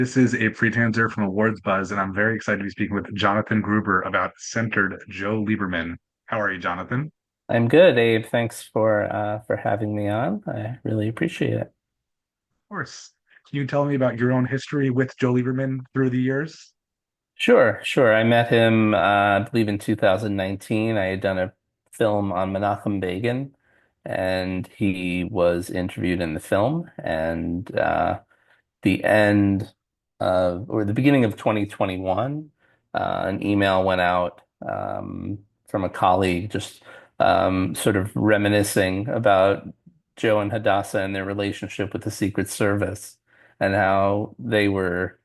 This is Abe Friedtanzer from Awards Buzz, and I'm very excited to be speaking with Jonathan Gruber about Centered Joe Lieberman. How are you, Jonathan? I'm good, Abe. Thanks for having me on. I really appreciate it. Of course. Can you tell me about your own history with Joe Lieberman through the years? Sure. I met him, I believe in 2019. I had done a film on Menachem Begin, and he was interviewed in the film. And the end of, or the beginning of 2021, an email went out from a colleague just sort of reminiscing about Joe and Hadassah and their relationship with the Secret Service and how there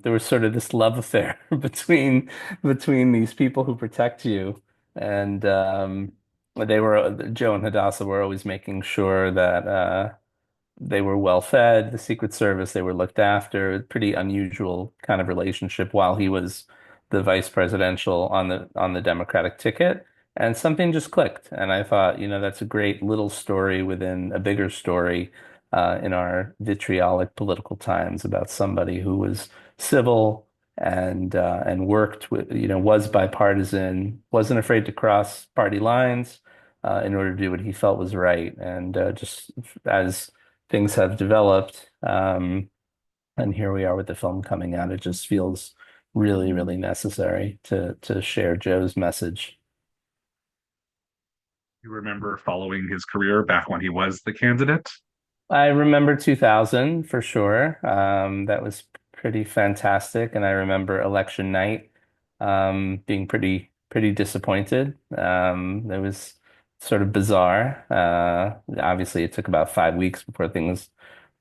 was sort of this love affair between these people who protect you. And Joe and Hadassah were always making sure that they were well fed, the Secret Service, they were looked after. Pretty unusual kind of relationship while he was the vice presidential on the Democratic ticket. And something just clicked. And I thought, that's a great little story within a bigger story in our vitriolic political times about somebody who was civil and worked with, was bipartisan, wasn't afraid to cross party lines in order to do what he felt was right. And just as things have developed. And here we are with the film coming out. It just feels really necessary to share Joe's message. You remember following his career back when he was the candidate? I remember 2000 for sure. That was pretty fantastic, and I remember election night being pretty disappointed. It was sort of bizarre. Obviously, it took about 5 weeks before things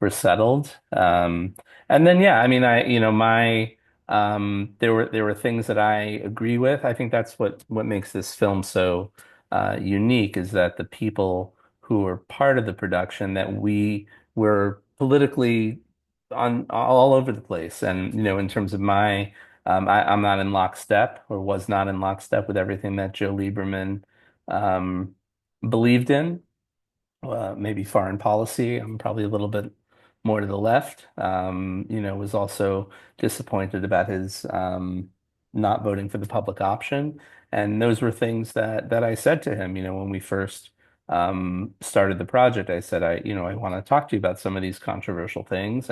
were settled. And then yeah, I mean, my there were things that I agree with. I think that's what makes this film so unique is that the people who were part of the production that we were politically on all over the place. And, in terms of I'm not in lockstep or was not in lockstep with everything that Joe Lieberman um, believed in maybe foreign policy. I'm probably a little bit more to the left. Was also disappointed about his not voting for the public option. And those were things that I said to him, when we first started the project. I said, I want to talk to you about some of these controversial things.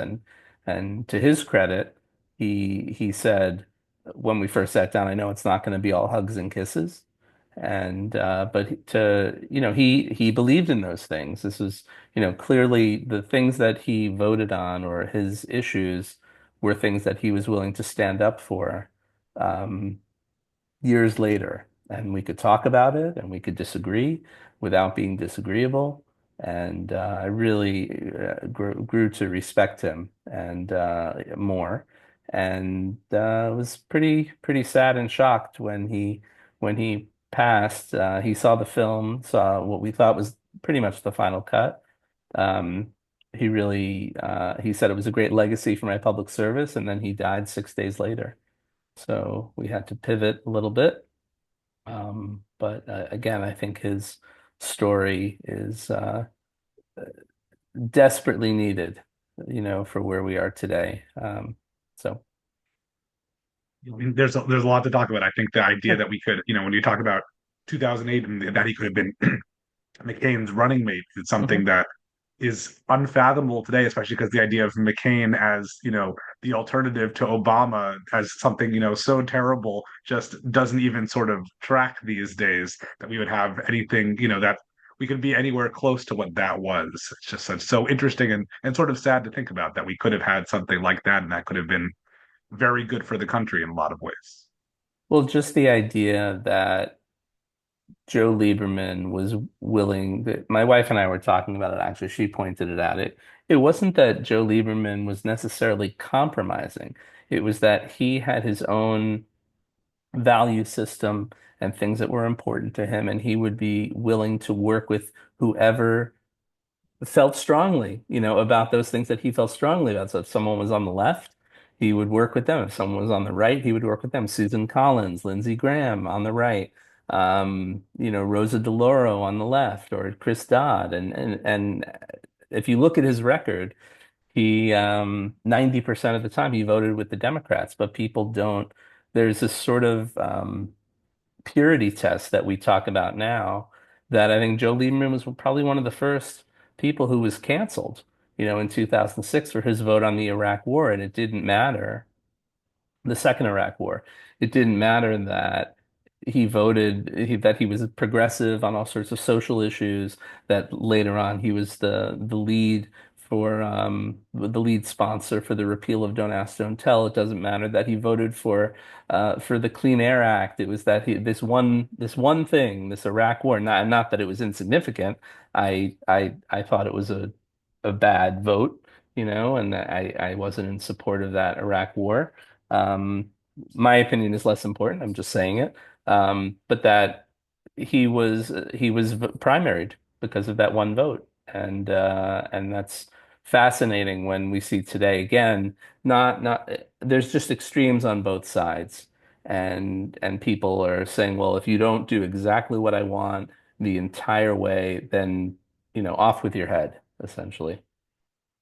And to his credit, he said when we first sat down, I know it's not going to be all hugs and kisses. And but to he believed in those things. This was clearly the things that he voted on or his issues were things that he was willing to stand up for um, years later, and we could talk about it and we could disagree without being disagreeable. And I really grew to respect him and more, and was pretty sad and shocked when he passed. He saw the film, saw what we thought was pretty much the final cut. Um, he said it was a great legacy for my public service, and then he died 6 days later. So we had to pivot a little bit. But again, I think his story is desperately needed, for where we are today. So I mean, there's a lot to talk about. I think the idea sure. that we could, when you talk about 2008 and that he could have been McCain's running mate, is Mhm. something that is unfathomable today, especially because the idea of McCain as, the alternative to Obama as something, so terrible just doesn't even sort of track these days that we would have anything, that we could be anywhere close to what that was. It's just such so interesting and sort of sad to think about that we could have had something like that and that could have been very good for the country in a lot of ways. Well, just the idea that Joe Lieberman was willing that my wife and I were talking about it actually. She pointed it out. It wasn't that Joe Lieberman was necessarily compromising. It was that he had his own value system and things that were important to him, and he would be willing to work with whoever felt strongly, about those things that he felt strongly about. So if someone was on the left, he would work with them. If someone was on the right, he would work with them. Susan Collins, Lindsey Graham on the right, Rosa DeLauro on the left, or Chris Dodd. And if you look at his record, He 90% of the time he voted with the Democrats, but people don't. There's this sort of purity test that we talk about now that I think Joe Lieberman was probably one of the first people who was canceled, in 2006 for his vote on the Iraq War, and it didn't matter the second Iraq War. It didn't matter that that he was progressive on all sorts of social issues, that later on he was the lead for the lead sponsor for the repeal of Don't Ask, Don't Tell. It doesn't matter that he voted for the Clean Air Act. It was that this one thing, this Iraq War, not that it was insignificant. I thought it was a bad vote, and I wasn't in support of that Iraq War. Um, my opinion is less important. I'm just saying it. But that he was primaried because of that one vote, and that's fascinating when we see today again. Not there's just extremes on both sides, and people are saying, well, if you don't do exactly what I want the entire way, then off with your head, essentially.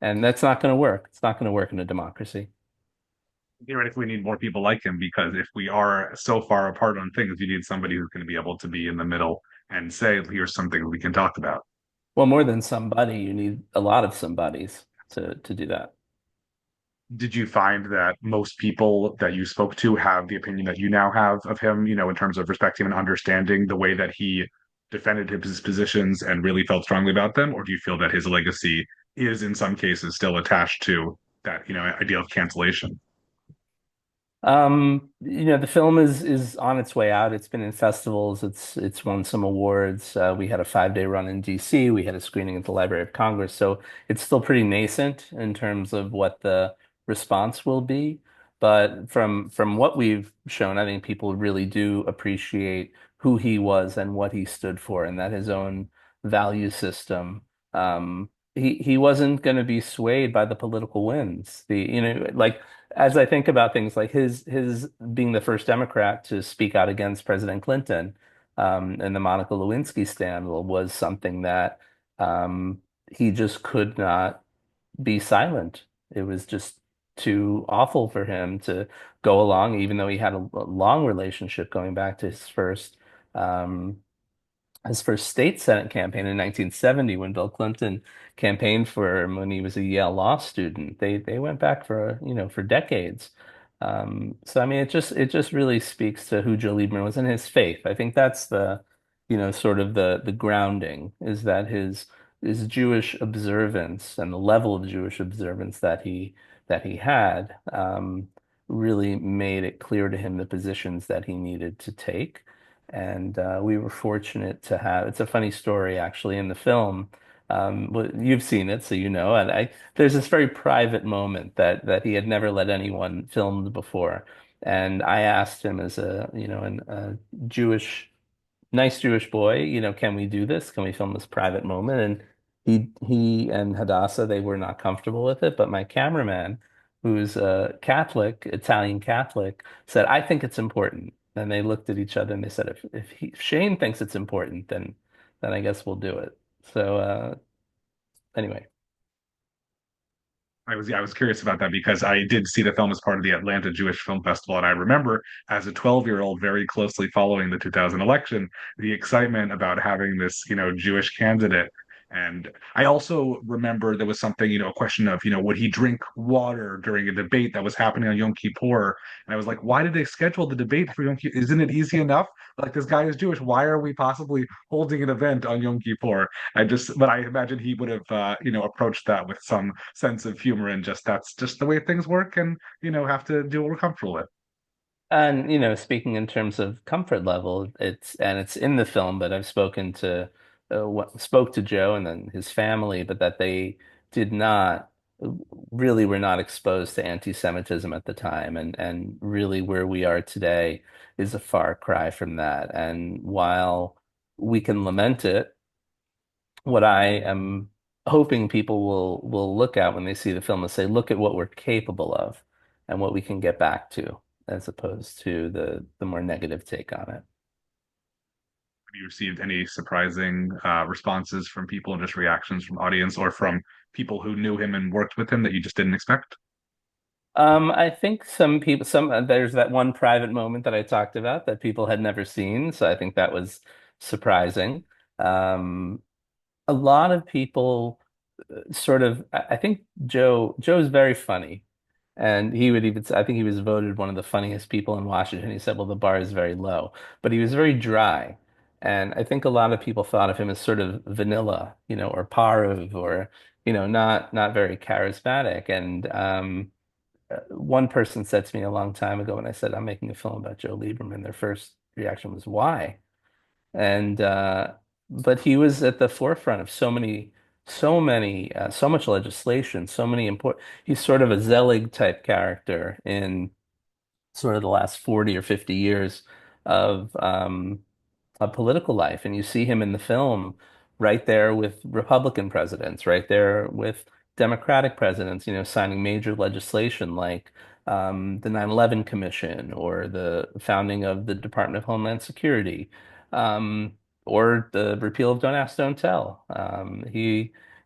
And that's not going to work. It's not going to work in a democracy. Theoretically, we need more people like him because if we are so far apart on things, you need somebody who's going to be able to be in the middle and say, here's something we can talk about. Well, more than somebody, you need a lot of somebodies to do that. Did you find that most people that you spoke to have the opinion that you now have of him, in terms of respecting and understanding the way that he defended his positions and really felt strongly about them? Or do you feel that his legacy is in some cases still attached to that, idea of cancellation? The film is on its way out. It's been in festivals. It's won some awards. We had a 5-day run in DC. We had a screening at the Library of Congress. So it's still pretty nascent in terms of what the response will be. But from what we've shown, I think people really do appreciate who he was and what he stood for, and that his own value system. He wasn't going to be swayed by the political winds. Like as I think about things like his being the first Democrat to speak out against President Clinton, and the Monica Lewinsky scandal was something that he just could not be silent. It was just too awful for him to go along, even though he had a long relationship going back to um, his first state Senate campaign in 1970 when Bill Clinton campaigned for him when he was a Yale law student. They went back for decades. So I mean it just really speaks to who Joe Lieberman was and his faith. I think that's sort of the grounding is that his Jewish observance and the level of Jewish observance that he had really made it clear to him the positions that he needed to take. And we were fortunate to have, it's a funny story actually in the film. Well, you've seen it, so you know. And there's this very private moment that he had never let anyone film before. And I asked him as a Jewish nice Jewish boy, can we do this? Can we film this private moment? And he and Hadassah, they were not comfortable with it, but my cameraman, who's a Catholic, Italian Catholic, said, I think it's important. And they looked at each other and they said, if Shane thinks it's important, then I guess we'll do it. So anyway. I was curious about that because I did see the film as part of the Atlanta Jewish Film Festival, and I remember as a 12-year-old very closely following the 2000 election, the excitement about having this, Jewish candidate. And I also remember there was something, a question of, would he drink water during a debate that was happening on Yom Kippur? And I was like, why did they schedule the debate for Yom Kippur? Isn't it easy enough? Like this guy is Jewish. Why are we possibly holding an event on Yom Kippur? But I imagine he would have, approached that with some sense of humor and just that's just the way things work, and have to do what we're comfortable with. And speaking in terms of comfort level, it's in the film, but I've spoke to Joe and then his family, but that they did not really were not exposed to anti-Semitism at the time, and really where we are today is a far cry from that. And while we can lament it, what I am hoping people will look at when they see the film is say, look at what we're capable of and what we can get back to, as opposed to the more negative take on it. Have you received any surprising responses from people and just reactions from audience or from people who knew him and worked with him that you just didn't expect? I think some people, there's that one private moment that I talked about that people had never seen, so I think that was surprising. Um, a lot of people sort of, I think Joe's very funny, and he would even, I think he was voted one of the funniest people in Washington. He said, "Well, the bar is very low," but he was very dry, and I think a lot of people thought of him as sort of vanilla, or Parv, or not very charismatic, and one person said to me a long time ago when I said I'm making a film about Joe Lieberman, their first reaction was why? And but he was at the forefront of so much legislation, so many important. He's sort of a Zelig type character in sort of the last 40 or 50 years of political life. And you see him in the film right there with Republican presidents, right there with Democratic presidents, signing major legislation like the 9/11 Commission or the founding of the Department of Homeland Security, um, or the repeal of Don't Ask, Don't Tell.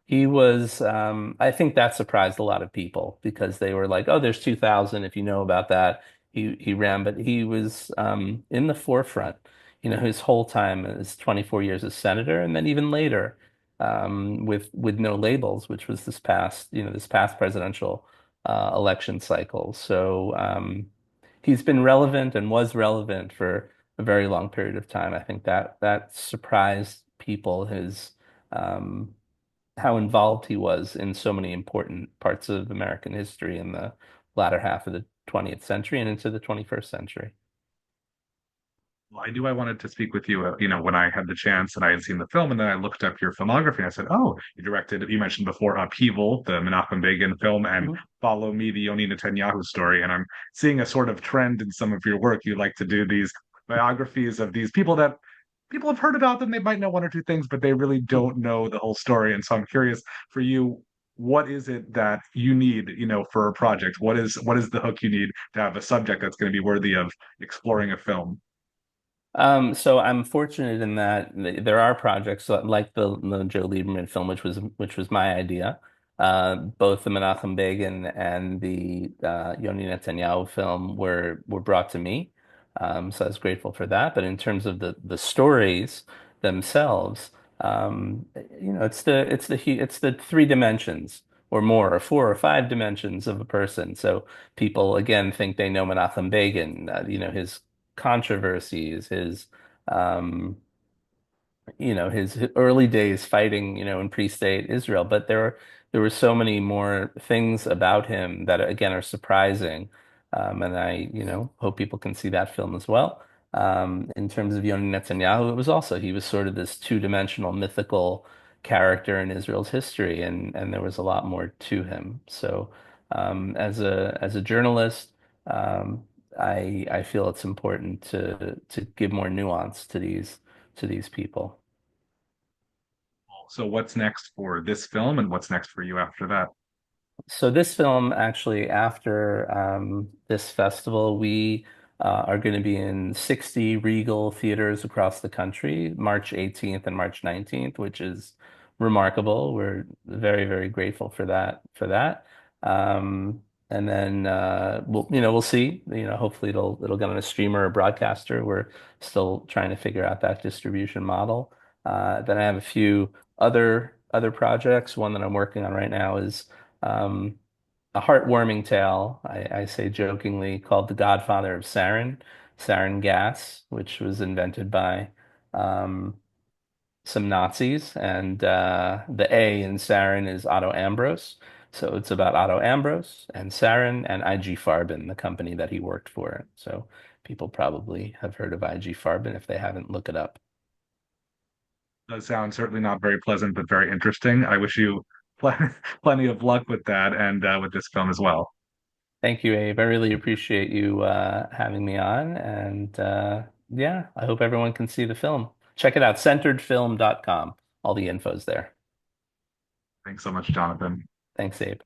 He was, I think that surprised a lot of people because they were like, oh, there's 2000 if you know about that. He ran, but he was in the forefront, his whole time as 24 years as senator, and then even later with no labels, which was this past presidential election cycle. So he's been relevant and was relevant for a very long period of time. I think that surprised people um, how involved he was in so many important parts of American history in the latter half of the 20th century and into the 21st century. Well, I knew I wanted to speak with you, when I had the chance and I had seen the film, and then I looked up your filmography and I said, "Oh, you mentioned before Upheaval, the Menachem Begin film, and Mhm. Follow Me, the Yoni Netanyahu story." And I'm seeing a sort of trend in some of your work. You like to do these biographies of these people that people have heard about them. They might know one or two things, but they really don't know the whole story. And so I'm curious for you, what is it that you need, for a project? What is the hook you need to have a subject that's going to be worthy of exploring a film? So I'm fortunate in that there are projects like the Joe Lieberman film, which was my idea. Both the Menachem Begin and the Yoni Netanyahu film were brought to me. So I was grateful for that. But in terms of the stories themselves, it's the three dimensions or more, or four or five dimensions of a person. So people again think they know Menachem Begin, his controversies, um, his early days fighting, in pre-state Israel. But there were so many more things about him that again are surprising, and I, hope people can see that film as well. In terms of Yoni Netanyahu, he was sort of this two-dimensional mythical character in Israel's history, and there was a lot more to him. So, as a journalist. Um, I feel it's important to give more nuance to these people. So what's next for this film and what's next for you after that? So this film, actually, after this festival, we are going to be in 60 Regal theaters across the country, March 18th and March 19th, which is remarkable. We're very, very grateful for that. And then we'll see. Hopefully it'll get on a streamer or broadcaster. We're still trying to figure out that distribution model. Then I have a few other projects. One that I'm working on right now is um, a heartwarming tale, I say jokingly, called The Godfather of Sarin gas, which was invented by um, some Nazis. And the A in sarin is Otto Ambros. So it's about Otto Ambros and sarin and IG Farben, the company that he worked for. So people probably have heard of IG Farben. If they haven't, look it up. Does sound certainly not very pleasant, but very interesting. I wish you pl plenty of luck with that and with this film as well. Thank you, Abe. I really appreciate you having me on. And yeah, I hope everyone can see the film. Check it out, centeredfilm.com. All the info's there. Thanks so much, Jonathan. Thanks, Abe.